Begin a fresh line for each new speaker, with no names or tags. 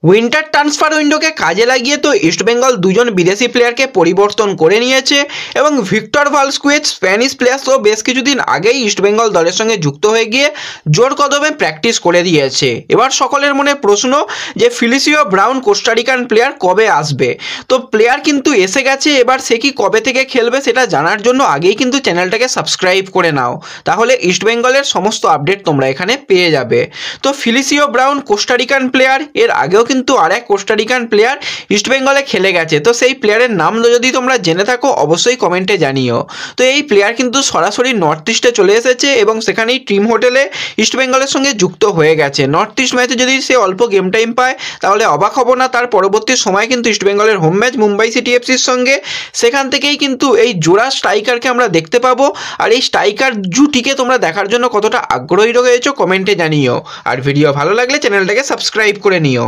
Winter transfer উইন্ডোকে কাজে লাগিয়ে তো ইস্টবেঙ্গল দুজন বিদেশি প্লেয়ারকে পরিবর্তন করে নিয়েছে এবং ভিক্টর ভালস্কুয়েজ স্প্যানিশ প্লেয়ার তো বেশ কিছুদিন আগেই ইস্টবেঙ্গল দলের সঙ্গে যুক্ত হয়ে গিয়ে জোর কদমে প্র্যাকটিস করে দিয়েছে। এবার সকলের মনে প্রশ্ন যে ফিলিসিও ব্রাউন কোস্টারিকান প্লেয়ার কবে আসবে। তো প্লেয়ার কিন্তু এসে গেছে, এবার সে কি কবে থেকে খেলবে সেটা জানার জন্য আগেই কিন্তু চ্যানেলটাকে সাবস্ক্রাইব করে নাও, তাহলে ইস্টবেঙ্গলের সমস্ত আপডেট তোমরা এখানে পেয়ে যাবে। তো ফিলিসিও ব্রাউন কোস্টারিকান প্লেয়ার, এর আগেও কিন্তু আরেক কোস্টারিকান প্লেয়ার ইস্টবেঙ্গলে খেলে গেছে। তো সেই প্লেয়ারের নাম যদি তোমরা জেনে থাকো অবশ্যই কমেন্টে জানিও। তো এই প্লেয়ার কিন্তু সরাসরি নর্থ ইস্টে চলে এসেছে এবং সেখানেই টিম হোটেলে ইস্টবেঙ্গলের সঙ্গে যুক্ত হয়ে গেছে। নর্থ ইস্ট ম্যাচে যদি সে অল্প গেম টাইম পায় তাহলে অবাক হব না তার পরবর্তী সময় কিন্তু ইস্টবেঙ্গলের হোম ম্যাচ মুম্বাই সিটি এফসির সঙ্গে, সেখান থেকেই কিন্তু এই জোড়া স্ট্রাইকারকে আমরা দেখতে পাবো। আর এই স্ট্রাইকার জুটিকে তোমরা দেখার জন্য কতটা আগ্রহী রয়েছো কমেন্টে জানিও। আর ভিডিও ভালো লাগলে চ্যানেলটাকে সাবস্ক্রাইব করে নিও।